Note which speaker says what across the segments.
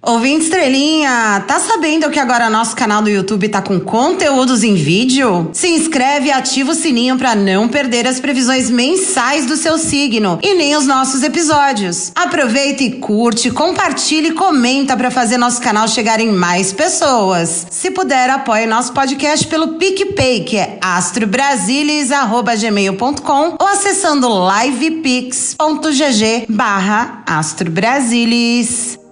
Speaker 1: Ouvinte Estrelinha, tá sabendo que agora nosso canal do YouTube tá com conteúdos em vídeo? Se inscreve e ativa o sininho pra não perder as previsões mensais do seu signo e nem os nossos episódios. Aproveita e curte, compartilha e comenta pra fazer nosso canal chegar em mais pessoas. Se puder, apoie nosso podcast pelo PicPay, que é astrobrasilis@gmail.com ou acessando livepix.gg/astrobrasilis.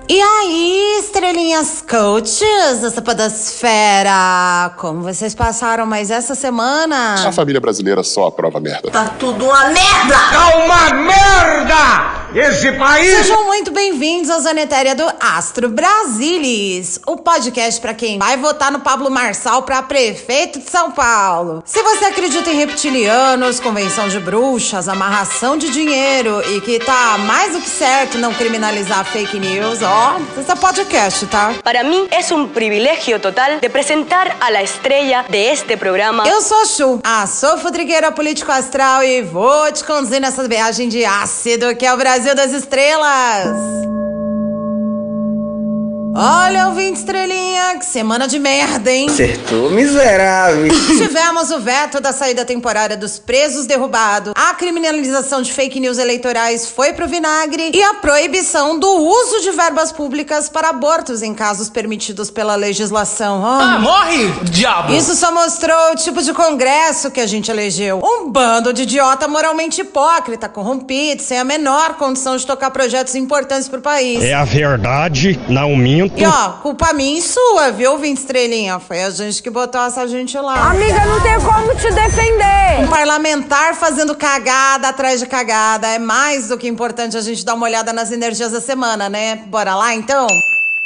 Speaker 1: E aí, estrelinhas coaches dessa podosfera, como vocês passaram mais essa semana?
Speaker 2: A família brasileira só aprova merda.
Speaker 3: Tá tudo uma merda!
Speaker 4: É uma merda! Esse país...
Speaker 1: Sejam muito bem-vindos à Zona Etérea do Astro Brasilis, o podcast pra quem vai votar no Pablo Marçal pra prefeito de São Paulo. Se você acredita em reptilianos, convenção de bruxas, amarração de dinheiro e que tá mais do que certo não criminalizar fake news, ó, esse é podcast, tá?
Speaker 5: Para mí es un privilegio total de presentar a la estrella de este programa.
Speaker 1: Eu sou a Chu, a sou futrigueira político astral e vou te conduzir nessa viagem de ácido que é o Brasil das estrelas. Olha, ouvinte estrelinha, que semana de merda, hein?
Speaker 4: Acertou, miserável.
Speaker 1: Tivemos o veto da saída temporária dos presos derrubado, a criminalização de fake news eleitorais foi pro vinagre e a proibição do uso de verbas públicas para abortos em casos permitidos pela legislação.
Speaker 4: Morre, diabo!
Speaker 1: Isso só mostrou o tipo de congresso que a gente elegeu. Um bando de idiota moralmente hipócrita, corrompido, sem a menor condição de tocar projetos importantes pro país.
Speaker 6: É a verdade, não minto.
Speaker 1: E ó, culpa minha e sua, viu, ouvinte estrelinha? Foi a gente que botou essa gente lá.
Speaker 3: Amiga, não tem como te defender!
Speaker 1: Um parlamentar fazendo cagada atrás de cagada. É mais do que importante a gente dar uma olhada nas energias da semana, né? Bora lá, então?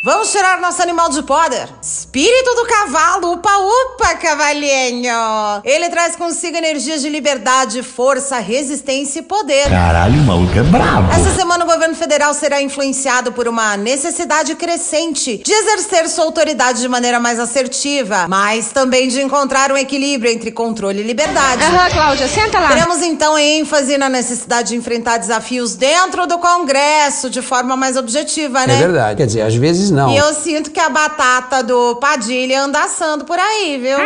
Speaker 1: Vamos tirar nosso animal de poder. Espírito do cavalo, upa, cavalinho. Ele traz consigo energias de liberdade, força, resistência e poder.
Speaker 4: Caralho, o maluco é brabo.
Speaker 1: Essa semana o governo federal será influenciado por uma necessidade crescente de exercer sua autoridade de maneira mais assertiva, mas também de encontrar um equilíbrio entre controle e liberdade.
Speaker 3: Cláudia, senta lá.
Speaker 1: Teremos então ênfase na necessidade de enfrentar desafios dentro do Congresso de forma mais objetiva, né?
Speaker 7: É verdade. Quer dizer, às vezes não.
Speaker 1: E eu sinto que a batata do Padilha anda assando por aí, viu?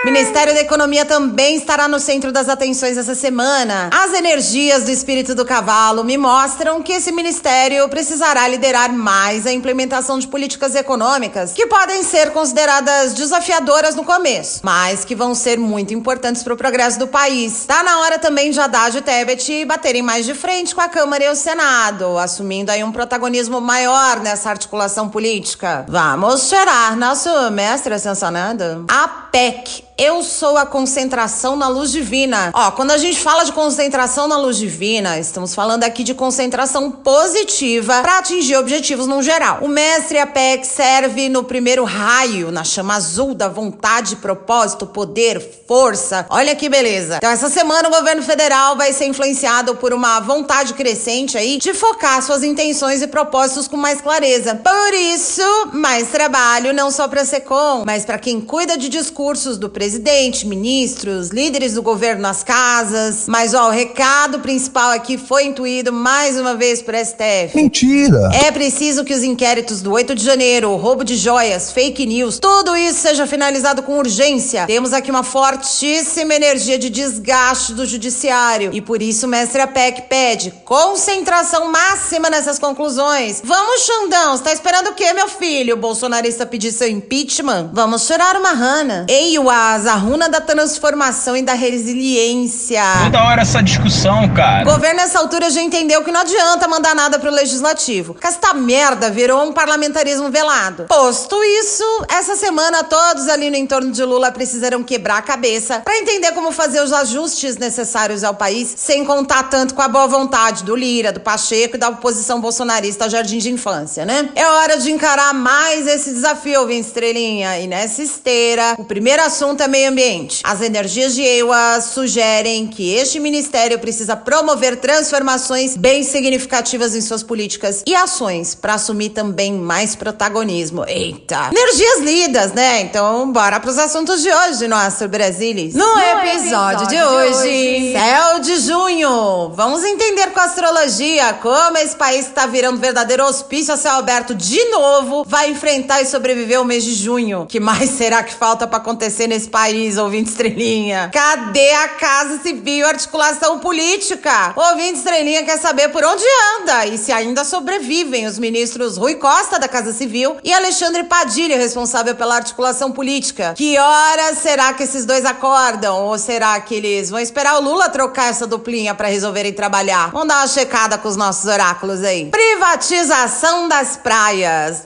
Speaker 1: Ministério da Economia também estará no centro das atenções essa semana. As energias do espírito do cavalo me mostram que esse ministério precisará liderar mais a implementação de políticas econômicas que podem ser consideradas desafiadoras no começo, mas que vão ser muito importantes para o progresso do país. Tá na hora também de Haddad e Tebet baterem mais de frente com a Câmara e o Senado, assumindo aí um protagonismo maior nessa articulação política. Vamos tirar nosso mestre ascensionado. A PEC. Eu sou a concentração na luz divina. Ó, quando a gente fala de concentração na luz divina, estamos falando aqui de concentração positiva para atingir objetivos no geral. O mestre e a PEC serve no primeiro raio, na chama azul da vontade, propósito, poder, força. Olha que beleza. Então essa semana o governo federal vai ser influenciado por uma vontade crescente aí de focar suas intenções e propósitos com mais clareza. Por isso, mais trabalho não só para a SECOM, mas para quem cuida de discursos do presidente, ministros, líderes do governo nas casas. Mas ó, o recado principal aqui foi intuído mais uma vez por STF.
Speaker 7: Mentira!
Speaker 1: É preciso que os inquéritos do 8 de janeiro, o roubo de joias, fake news, tudo isso seja finalizado com urgência. Temos aqui uma fortíssima energia de desgaste do judiciário e por isso o mestre APEC pede concentração máxima nessas conclusões. Vamos, Xandão, você tá esperando o quê, meu filho? O bolsonarista pedir seu impeachment? Vamos tirar uma rana. Ei, Uaz, a runa da transformação e da resiliência.
Speaker 4: Toda hora essa discussão, cara.
Speaker 1: O governo nessa altura já entendeu que não adianta mandar nada pro legislativo, que esta merda virou um parlamentarismo velado. Posto isso, essa semana todos ali no entorno de Lula precisarão quebrar a cabeça pra entender como fazer os ajustes necessários ao país, sem contar tanto com a boa vontade do Lira, do Pacheco e da oposição bolsonarista ao jardim de infância, né? É hora de encarar mais esse desafio, ouvinte estrelinha. E nessa esteira, o primeiro assunto assunto é meio ambiente. As energias de EWA sugerem que este ministério precisa promover transformações bem significativas em suas políticas e ações para assumir também mais protagonismo. Eita! Energias lidas, né? Então, bora pros assuntos de hoje no Astro Brasilis. No episódio de hoje, céu de junho. Vamos entender com a astrologia como esse país que tá virando verdadeiro hospício a céu aberto de novo vai enfrentar e sobreviver o mês de junho. Que mais será que falta pra acontecer nesse país, ouvinte estrelinha? Cadê a Casa Civil e articulação política? Ouvinte estrelinha quer saber por onde anda e se ainda sobrevivem os ministros Rui Costa, da Casa Civil, e Alexandre Padilha, responsável pela articulação política. Que horas será que esses dois acordam? Ou será que eles vão esperar o Lula trocar essa duplinha pra resolverem trabalhar? Vamos dar uma checada com os nossos oráculos aí. Privatização das praias.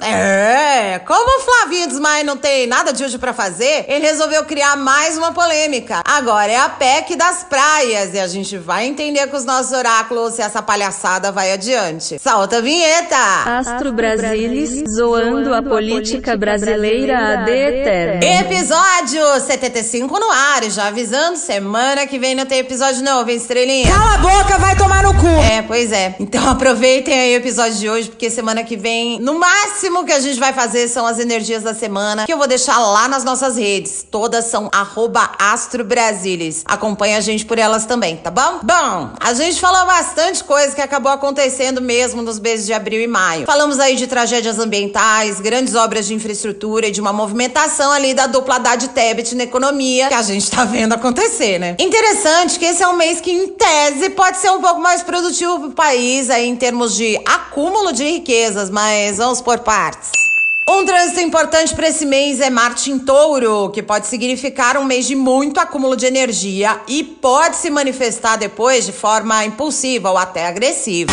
Speaker 1: Como o Flavinho Desmaio não tem nada de útil pra fazer, ele resolveu criar mais uma polêmica. Agora é a PEC das praias e a gente vai entender com os nossos oráculos se essa palhaçada vai adiante. Solta a vinheta!
Speaker 7: Astro Brasilis, zoando a política brasileira ad eterno.
Speaker 1: Episódio 75 no ar, e já avisando, semana que vem não tem episódio novo, hein, estrelinha?
Speaker 3: Cala a boca, vai tomar no cu.
Speaker 1: Pois é. Então aproveitem aí o episódio de hoje, porque semana que vem, no máximo que a gente vai fazer são as energias da semana, que eu vou deixar lá nas nossas redes. Todas são @AstroBrasilis. Acompanha a gente por elas também, tá bom? Bom, a gente falou bastante coisa que acabou acontecendo mesmo nos meses de abril e maio. Falamos aí de tragédias ambientais, grandes obras de infraestrutura e de uma movimentação ali da dupla Haddad Tebet na economia, que a gente tá vendo acontecer, né? Interessante que esse é um mês que, em tese, pode ser um pouco mais produtivo pro país aí em termos de acúmulo de riquezas, mas vamos por partes. Um trânsito importante para esse mês é Marte em Touro, que pode significar um mês de muito acúmulo de energia e pode se manifestar depois de forma impulsiva ou até agressiva.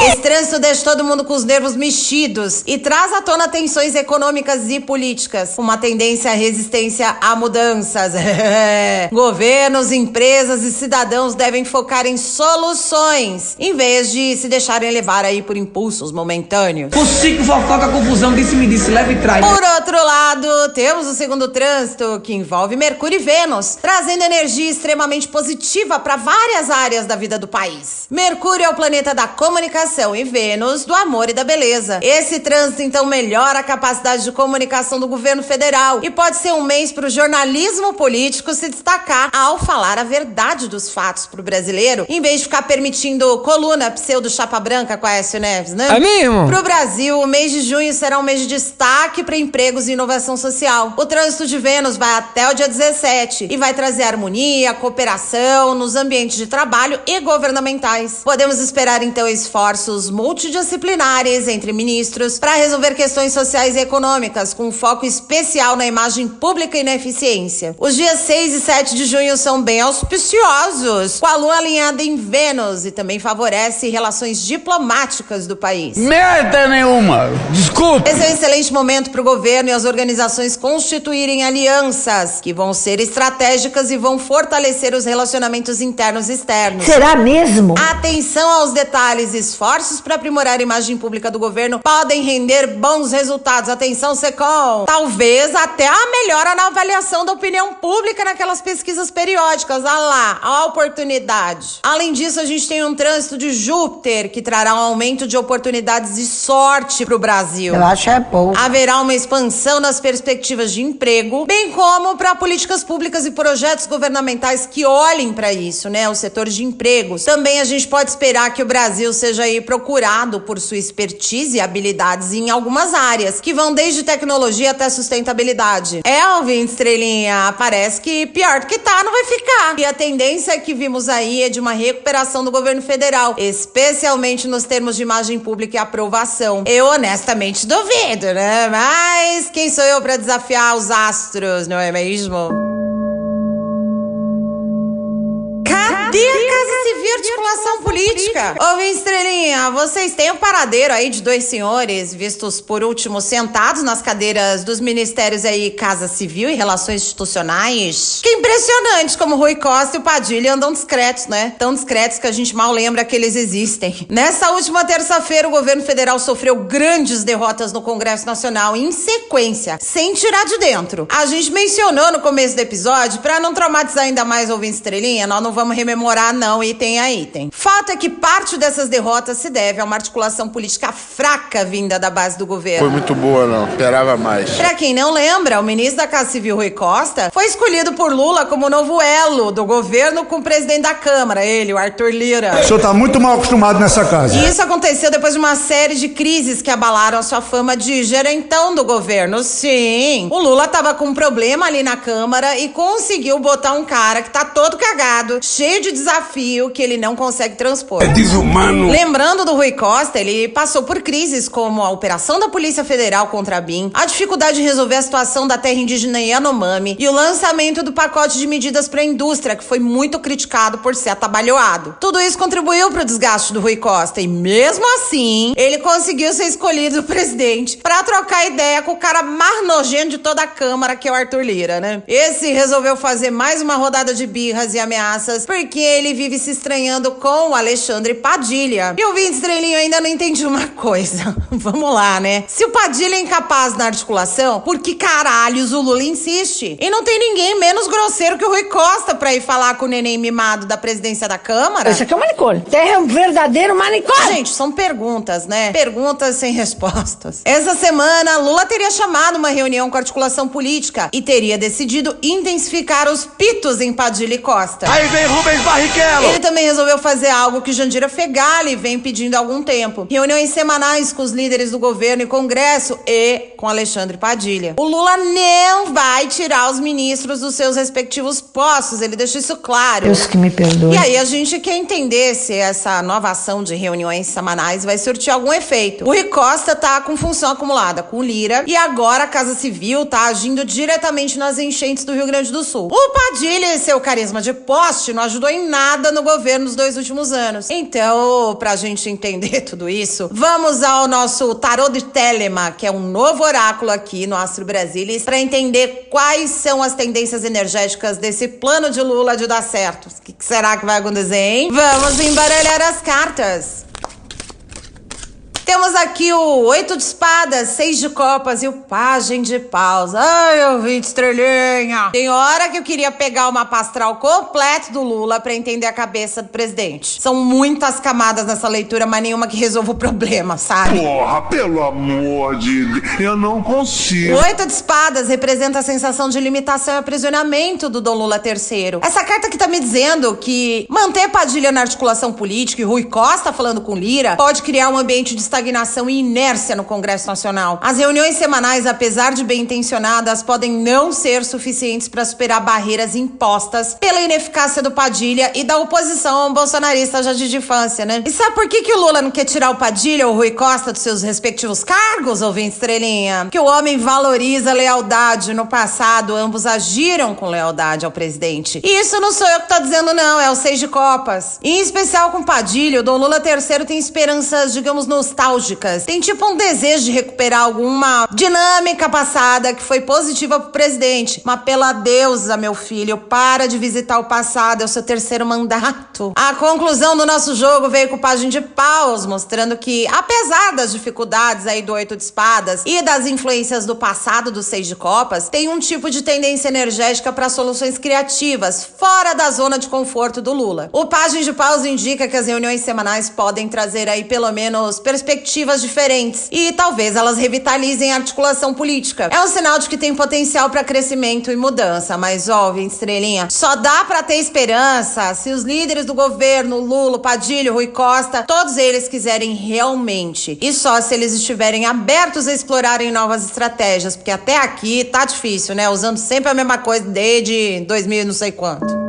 Speaker 1: Esse trânsito deixa todo mundo com os nervos mexidos e traz à tona tensões econômicas e políticas, uma tendência à resistência a mudanças. Governos, empresas e cidadãos devem focar em soluções, em vez de se deixarem levar aí por impulsos momentâneos.
Speaker 4: Fuxico, fofoca, confusão, disse-me-disse, leva e traz.
Speaker 1: Por outro lado, temos o segundo trânsito, que envolve Mercúrio e Vênus, trazendo energia extremamente positiva para várias áreas da vida do país. Mercúrio é o planeta da comunicação e Vênus do amor e da beleza. Esse trânsito, então, melhora a capacidade de comunicação do governo federal e pode ser um mês para o jornalismo político se destacar ao falar a verdade dos fatos pro brasileiro, em vez de ficar permitindo coluna pseudo chapa branca com a Aécio Neves, né?
Speaker 4: É mesmo?
Speaker 1: Pro Brasil, o mês de junho será um mês de destaque para empregos e inovação social. O trânsito de Vênus vai até o dia 17 e vai trazer harmonia, cooperação nos ambientes de trabalho e governamentais. Podemos esperar, então, esforços multidisciplinares entre ministros para resolver questões sociais e econômicas, com foco especial na imagem pública e na eficiência. Os dias 6 e 7 de junho são bem auspiciosos, com a lua alinhada em Vênus, e também favorece relações diplomáticas do país.
Speaker 4: Merda nenhuma! Desculpa!
Speaker 1: Esse é um excelente momento para o governo e as organizações constituírem alianças que vão ser estratégicas e vão fortalecer os relacionamentos internos e externos.
Speaker 3: Será mesmo?
Speaker 1: Atenção aos detalhes. Esforços para aprimorar a imagem pública do governo podem render bons resultados. Atenção, Secom! Talvez até a melhora na avaliação da opinião pública naquelas pesquisas periódicas. Ah lá, a oportunidade. Além disso, a gente tem um trânsito de Júpiter que trará um aumento de oportunidades e sorte para o Brasil.
Speaker 3: Eu acho pouco.
Speaker 1: Haverá uma expansão nas perspectivas de emprego, bem como para políticas públicas e projetos governamentais que olhem para isso, né? O setor de empregos. Também a gente pode esperar que o Brasil seja aí procurado por sua expertise e habilidades em algumas áreas, que vão desde tecnologia até sustentabilidade. Ouvinte estrelinha, parece que pior do que tá não vai ficar. E a tendência que vimos aí é de uma recuperação do governo federal, especialmente nos termos de imagem pública e aprovação. Eu honestamente duvido, né? Mas quem sou eu para desafiar os astros, não é mesmo? Cadê a Casa Civil Articulação Política? Ô, Estrelinha, vocês têm um paradeiro aí de dois senhores, vistos por último sentados nas cadeiras dos ministérios aí Casa Civil e Relações Institucionais? Que impressionante como Rui Costa e o Padilha andam discretos, né? Tão discretos que a gente mal lembra que eles existem. Nessa última terça-feira, o governo federal sofreu grandes derrotas no Congresso Nacional em sequência, sem tirar de dentro. A gente mencionou no começo do episódio, pra não traumatizar ainda mais o ouvinte Estrelinha, nós não vamos rememorar não, item a item. Fato é que parte dessas derrotas se deve a uma articulação política fraca vinda da base do governo.
Speaker 8: Foi muito boa, não. Esperava mais.
Speaker 1: Pra quem não lembra, o ministro da Casa Civil, Rui Costa, foi escolhido por Lula como novo elo do governo com o presidente da Câmara, ele, o Arthur Lira.
Speaker 9: O senhor tá muito mal acostumado nessa casa.
Speaker 1: E isso aconteceu depois de uma série de crises que abalaram a sua fama de gerentão do governo. Sim, o Lula tava com um problema ali na Câmara e conseguiu botar um cara que tá todo cagado, cheio de desafio, que ele não consegue transpor.
Speaker 4: É desumano.
Speaker 1: Lembrando do Rui Costa, ele passou por crises como a operação da Polícia Federal contra a BIM, a dificuldade de resolver a situação da terra indígena Yanomami e o lançamento do pacote de medidas para a indústria, que foi muito criticado por ser atabalhoado. Tudo isso contribuiu para o desgaste do Rui Costa e, mesmo assim, ele conseguiu ser escolhido presidente para trocar ideia com o cara mais nojento de toda a Câmara, que é o Arthur Lira, né? Esse resolveu fazer mais uma rodada de birras e ameaças porque ele vive se estranhando com o Alexandre Padilha. E o ouvinte Estrelinho ainda não entendi uma coisa. Vamos lá, né? Se o Padilha é incapaz na articulação, por que caralhos o Lula insiste? E não tem ninguém menos grosseiro que o Rui Costa pra ir falar com o neném mimado da presidência da Câmara?
Speaker 3: Isso aqui é um manicômio. Terra é um verdadeiro manicômio.
Speaker 1: Gente, são perguntas, né? Perguntas sem respostas. Essa semana, Lula teria chamado uma reunião com a articulação política e teria decidido intensificar os pitos em Padilha e Costa.
Speaker 4: Aí vem Rubens Barrichello.
Speaker 1: Ele também resolveu fazer algo que Jandira Fegali vem pedindo há algum tempo. Reuniões semanais com os líderes do governo e Congresso e com Alexandre Padilha. O Lula não vai tirar os ministros dos seus respectivos postos, ele deixou isso claro.
Speaker 3: Deus que me perdoe.
Speaker 1: E aí a gente quer entender se essa nova ação de reuniões semanais vai surtir algum efeito. O Rui Costa tá com função acumulada com o Lira e agora a Casa Civil tá agindo diretamente nas enchentes do Rio Grande do Sul. O Padilha e seu carisma de poste não ajudou em nada no governo nos 2 últimos anos. Então, pra gente entender tudo isso, vamos ao nosso tarô de Telema, que é um novo oráculo aqui no Astro Brasilis, pra entender quais são as tendências energéticas desse plano de Lula de dar certo. O que será que vai acontecer, hein? Vamos embaralhar as cartas. Temos aqui o 8 de espadas, 6 de copas e o pajem de paus. Ai, eu vi de estrelinha. Tem hora que eu queria pegar o mapa astral completo do Lula pra entender a cabeça do presidente. São muitas camadas nessa leitura, mas nenhuma que resolva o problema, sabe?
Speaker 2: Porra, pelo amor de Deus, eu não consigo.
Speaker 1: O 8 de espadas representa a sensação de limitação e aprisionamento do Dom Lula III. Essa carta aqui tá me dizendo que manter Padilha na articulação política e Rui Costa falando com Lira pode criar um ambiente de estagnação e inércia no Congresso Nacional. As reuniões semanais, apesar de bem intencionadas, podem não ser suficientes para superar barreiras impostas pela ineficácia do Padilha e da oposição bolsonarista já de infância, né? E sabe por que o Lula não quer tirar o Padilha ou o Rui Costa dos seus respectivos cargos, ouvinte Estrelinha? Que o homem valoriza lealdade. No passado, ambos agiram com lealdade ao presidente. E isso não sou eu que tô dizendo, não. É o 6 de copas. Em especial com Padilha, o Dom Lula III tem esperanças, digamos, nostálgicas. Tem tipo um desejo de recuperar alguma dinâmica passada que foi positiva pro presidente. Mas pela deusa, meu filho, para de visitar o passado, é o seu 3º mandato. A conclusão do nosso jogo veio com o pajem de paus, mostrando que, apesar das dificuldades aí do 8 de espadas e das influências do passado do 6 de copas, tem um tipo de tendência energética para soluções criativas, fora da zona de conforto do Lula. O pajem de paus indica que as reuniões semanais podem trazer aí pelo menos perspectivas diferentes e talvez elas revitalizem a articulação política. É um sinal de que tem potencial para crescimento e mudança, mas ouvinte Estrelinha, só dá para ter esperança se os líderes do governo, Lula, Padilha, Rui Costa, todos eles quiserem realmente, e só se eles estiverem abertos a explorarem novas estratégias, porque até aqui tá difícil, né? Usando sempre a mesma coisa desde 2000 não sei quanto.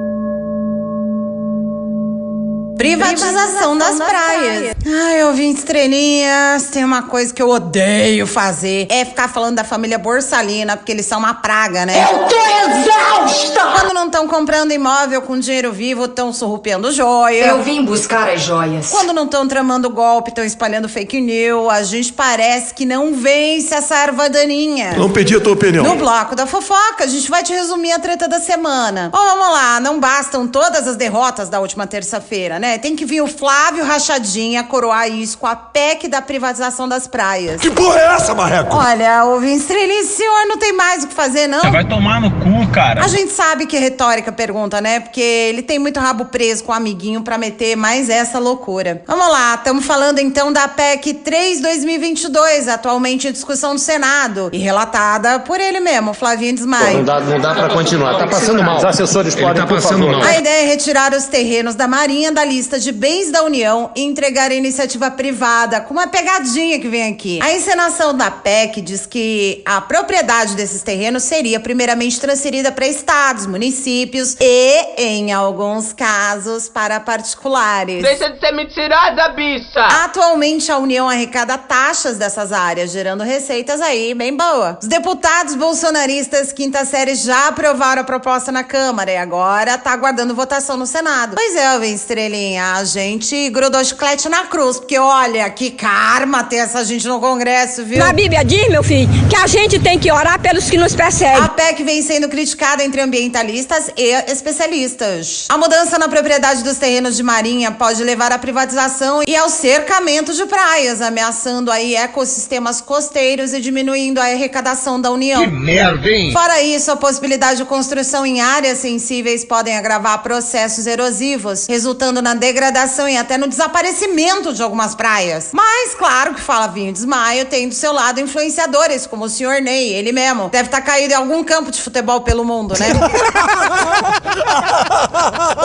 Speaker 1: Privatização das praias. Ai, ouvinte estrelinhas, tem uma coisa que eu odeio fazer, é ficar falando da família Borsalino, porque eles são uma praga, né?
Speaker 3: Eu tô exausta!
Speaker 1: Quando não estão comprando imóvel com dinheiro vivo, estão surrupiando joia.
Speaker 10: Eu vim buscar as joias.
Speaker 1: Quando não estão tramando golpe, estão espalhando fake news, a gente parece que não vence essa erva daninha.
Speaker 9: Não pedi a tua opinião.
Speaker 1: No bloco da fofoca, a gente vai te resumir a treta da semana. Bom, vamos lá, não bastam todas as derrotas da última terça-feira, né? Tem que vir o Flávio Rachadinha coroar isso com a PEC da privatização das praias.
Speaker 9: Que porra é essa, marreco?
Speaker 1: Olha, ouvinte estrelinha, esse senhor não tem mais o que fazer, não?
Speaker 11: Você vai tomar no cu, cara.
Speaker 1: A gente sabe que é retórica pergunta, né? Porque ele tem muito rabo preso com o amiguinho pra meter mais essa loucura. Vamos lá, estamos falando então da PEC 3/2022, atualmente em discussão no Senado e relatada por ele mesmo, Flavinho Desmaio.
Speaker 4: Não dá pra continuar, tá passando mal.
Speaker 9: Os assessores podem, por favor.
Speaker 1: A ideia é retirar os terrenos da Marinha da lista de bens da União e entregar a iniciativa privada, com uma pegadinha que vem aqui. A encenação da PEC diz que a propriedade desses terrenos seria primeiramente transferida para estados, municípios e, em alguns casos, para particulares.
Speaker 12: Deixa de ser mentirosa, bicha!
Speaker 1: Atualmente, a União arrecada taxas dessas áreas, gerando receitas aí bem boa. Os deputados bolsonaristas quinta série já aprovaram a proposta na Câmara e agora tá aguardando votação no Senado. Pois é, vem estrelinha, a gente grudou chiclete na cruz, porque olha, que karma ter essa gente no Congresso, viu?
Speaker 3: Na Bíblia diz, meu filho, que a gente tem que orar pelos que nos perseguem.
Speaker 1: A PEC vem sendo criticada entre ambientalistas e especialistas. A mudança na propriedade dos terrenos de Marinha pode levar à privatização e ao cercamento de praias, ameaçando aí ecossistemas costeiros e diminuindo a arrecadação da União.
Speaker 4: Que merda, hein?
Speaker 1: Fora isso, a possibilidade de construção em áreas sensíveis podem agravar processos erosivos, resultando na degradação e até no desaparecimento de algumas praias. Mas, claro que Flavinho Desmaio tem do seu lado influenciadores, como o senhor Ney, ele mesmo. Deve estar caído em algum campo de futebol pelo mundo, né?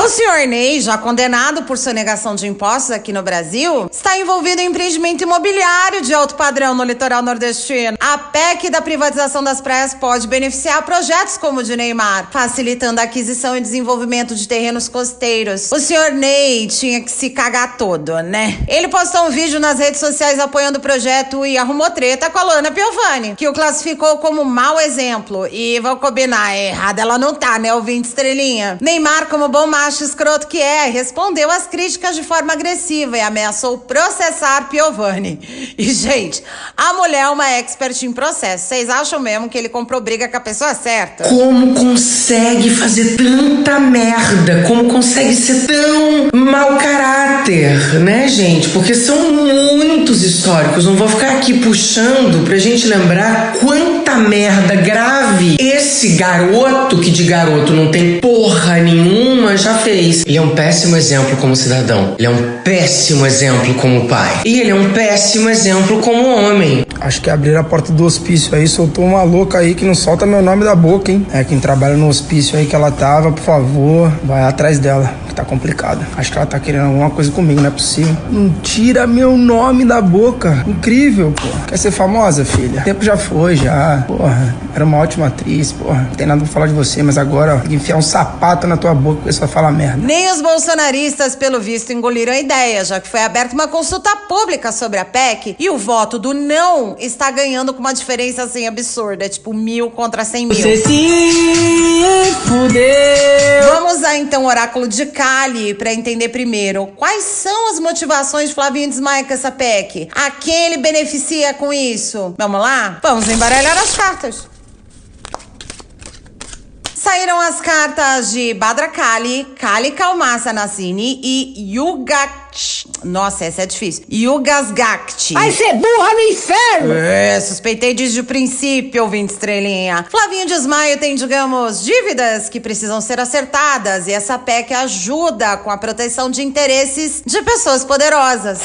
Speaker 1: O senhor Ney, já condenado por sonegação de impostos aqui no Brasil, está envolvido em empreendimento imobiliário de alto padrão no litoral nordestino. A PEC da privatização das praias pode beneficiar projetos como o de Neymar, facilitando a aquisição e desenvolvimento de terrenos costeiros. O senhor Ney tinha que se cagar todo, né? Ele postou um vídeo nas redes sociais apoiando o projeto e arrumou treta com a Luana Piovani, que o classificou como mau exemplo. E vou combinar, errada ela não tá, né, ouvinte estrelinha? Neymar, como bom macho escroto que é, respondeu às críticas de forma agressiva e ameaçou processar Piovani. E, gente, a mulher é uma expert em processo. Vocês acham mesmo que ele comprou briga com a pessoa certa?
Speaker 13: Como consegue fazer tanta merda? Como consegue ser tão mau caráter, né, gente? Porque são muitos históricos. Não vou ficar aqui puxando pra gente lembrar quanta merda grave esse garoto, que de garoto não tem porra nenhuma, já fez. Ele é um péssimo exemplo como cidadão. Ele é um péssimo exemplo como pai. E ele é um péssimo exemplo como homem.
Speaker 9: Acho que abriram a porta do hospício aí, soltou uma louca aí que não solta meu nome da boca, hein? É, quem trabalha no hospício aí que ela tava, por favor, vai atrás dela, que tá complicado. Acho que ela tá querendo alguma coisa comigo, não é possível. Não tira meu nome da boca. Incrível, pô. Quer ser famosa, filha? O tempo já foi, já. Porra, era uma ótima atriz, porra. Não tem nada pra falar de você, mas agora, ó, tem que enfiar um sapato na tua boca porque você vai falar merda.
Speaker 1: Nem os bolsonaristas, pelo visto, engoliram a ideia, já que foi aberta uma consulta pública sobre a PEC e o voto do não está ganhando com uma diferença assim absurda, tipo 1.000 contra 100 mil.
Speaker 3: Você se fudeu.
Speaker 1: Vamos a então o oráculo de Cali para entender primeiro quais são as motivações de Flavinho Desmaio com essa PEC. A quem ele beneficia com isso? Vamos lá? Vamos embaralhar as cartas. Saíram as cartas de Bhadrakali, Kali Kalmasa Nasini e Yugakti. Nossa, essa é difícil. Yugasgakti.
Speaker 3: Vai ser burra no inferno!
Speaker 1: É, suspeitei desde o princípio, ouvinte estrelinha. Flavinho Desmaio tem, digamos, dívidas que precisam ser acertadas e essa PEC ajuda com a proteção de interesses de pessoas poderosas.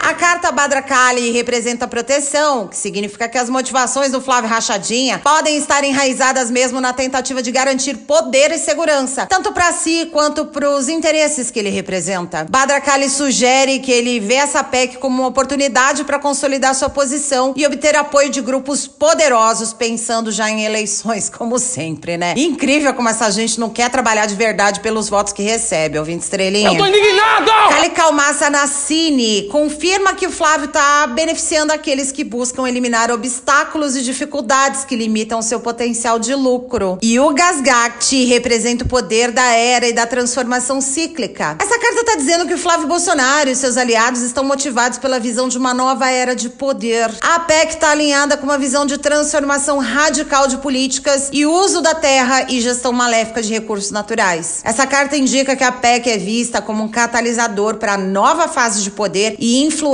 Speaker 1: A carta Badra Kali representa proteção, que significa que as motivações do Flávio Rachadinha podem estar enraizadas mesmo na tentativa de garantir poder e segurança, tanto para si quanto para os interesses que ele representa. Badra Kali sugere que ele vê essa PEC como uma oportunidade para consolidar sua posição e obter apoio de grupos poderosos, pensando já em eleições, como sempre, né? Incrível como essa gente não quer trabalhar de verdade pelos votos que recebe, ouvinte estrelinha.
Speaker 4: Eu tô indignado!
Speaker 1: Kali Kalmassa Nassini confirma que o Flávio tá beneficiando aqueles que buscam eliminar obstáculos e dificuldades que limitam seu potencial de lucro. E o Gasgakti representa o poder da era e da transformação cíclica. Essa carta tá dizendo que o Flávio Bolsonaro e seus aliados estão motivados pela visão de uma nova era de poder. A PEC tá alinhada com uma visão de transformação radical de políticas e uso da terra e gestão maléfica de recursos naturais. Essa carta indica que a PEC é vista como um catalisador para a nova fase de poder e influência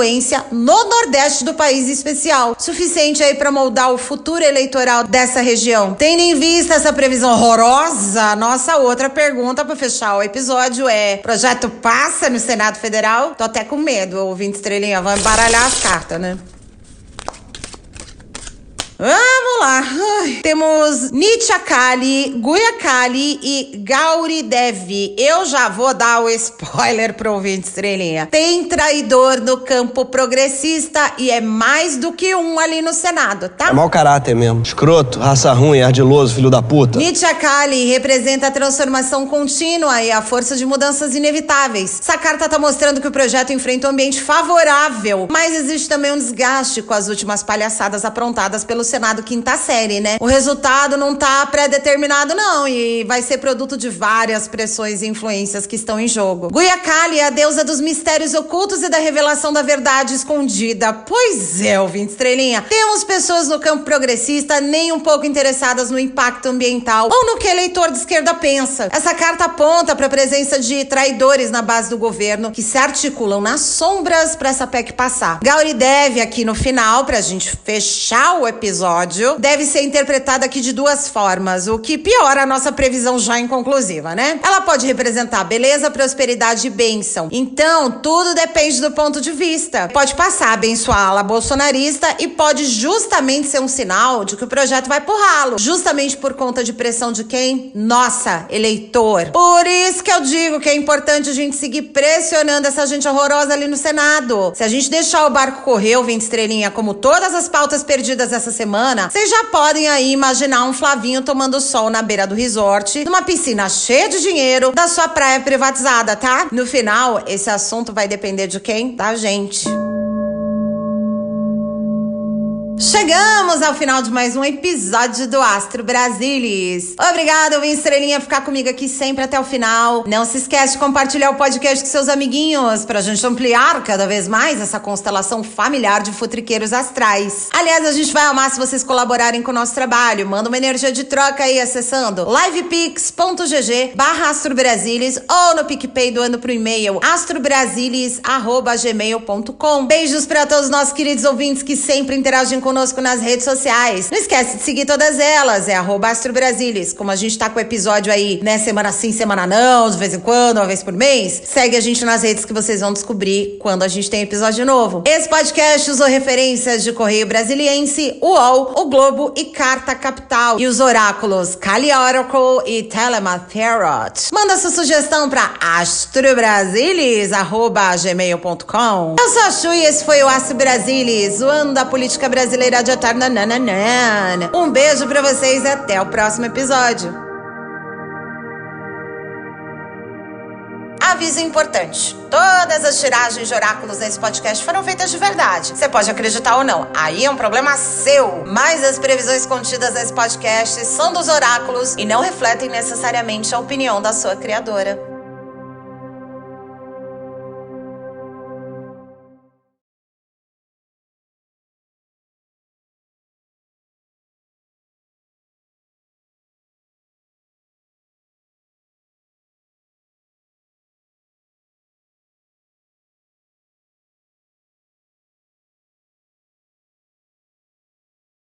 Speaker 1: no Nordeste do país em especial, suficiente aí para moldar o futuro eleitoral dessa região. Tendo em vista essa previsão horrorosa, nossa outra pergunta para fechar o episódio é: projeto passa no Senado Federal? Tô até com medo, ouvinte estrelinha, vamos embaralhar as cartas, né? Vamos lá. Temos Nitya Kali, Guya Kali e Gauri Devi. Eu já vou dar o spoiler pro ouvinte estrelinha. Tem traidor no campo progressista e é mais do que um ali no Senado, tá?
Speaker 10: É mau caráter mesmo. Escroto, raça ruim, ardiloso, filho da puta.
Speaker 1: Nitya Kali representa a transformação contínua e a força de mudanças inevitáveis. Essa carta tá mostrando que o projeto enfrenta um ambiente favorável, mas existe também um desgaste com as últimas palhaçadas aprontadas pelo Senado quinta série, né? O resultado não tá pré-determinado não e vai ser produto de várias pressões e influências que estão em jogo. Guya Kali é a deusa dos mistérios ocultos e da revelação da verdade escondida. Pois é, ouvinte estrelinha. Temos pessoas no campo progressista nem um pouco interessadas no impacto ambiental ou no que eleitor de esquerda pensa. Essa carta aponta para a presença de traidores na base do governo que se articulam nas sombras para essa PEC passar. Gauri Devi aqui no final, pra gente fechar o episódio, deve ser interpretada aqui de duas formas, o que piora a nossa previsão já inconclusiva, né? Ela pode representar beleza, prosperidade e bênção. Então, tudo depende do ponto de vista. Pode passar a abençoar a ala bolsonarista e pode justamente ser um sinal de que o projeto vai pro ralo. Justamente por conta de pressão de quem? Nossa, eleitor. Por isso que eu digo que é importante a gente seguir pressionando essa gente horrorosa ali no Senado. Se a gente deixar o barco correr, ouvinte estrelinha, como todas as pautas perdidas essa semana, vocês já podem aí imaginar um Flavinho tomando sol na beira do resort, numa piscina cheia de dinheiro, da sua praia privatizada, tá? No final, esse assunto vai depender de quem? Da gente. Chegamos ao final de mais um episódio do Astro Brasilis. Obrigada, ouvinte estrelinha, por ficar comigo aqui sempre até o final. Não se esquece de compartilhar o podcast com seus amiguinhos, pra gente ampliar cada vez mais essa constelação familiar de futriqueiros astrais. Aliás, a gente vai amar se vocês colaborarem com o nosso trabalho. Manda uma energia de troca aí acessando livepix.gg/astrobrasilis ou no PicPay doando pro e-mail astrobrasilis@gmail.com. Beijos pra todos os nossos queridos ouvintes que sempre interagem conosco nas redes sociais. Não esquece de seguir todas elas, é @astrobrasilis. Como a gente tá com o episódio aí, né, semana sim, semana não, de vez em quando, uma vez por mês, segue a gente nas redes que vocês vão descobrir quando a gente tem episódio novo. Esse podcast usou referências de Correio Brasiliense, UOL, O Globo e Carta Capital. E os oráculos Kali Oracle e Telemath Tarot. Manda sua sugestão pra astrobrasilis@gmail.com. Eu sou a Chu e esse foi o Astro Brasilis, zoando a política brasileira de eterna nananana. Um beijo pra vocês e até o próximo episódio. Aviso importante: todas as tiragens de oráculos nesse podcast foram feitas de verdade. Você pode acreditar ou não, aí é um problema seu. Mas as previsões contidas nesse podcast são dos oráculos e não refletem necessariamente a opinião da sua criadora.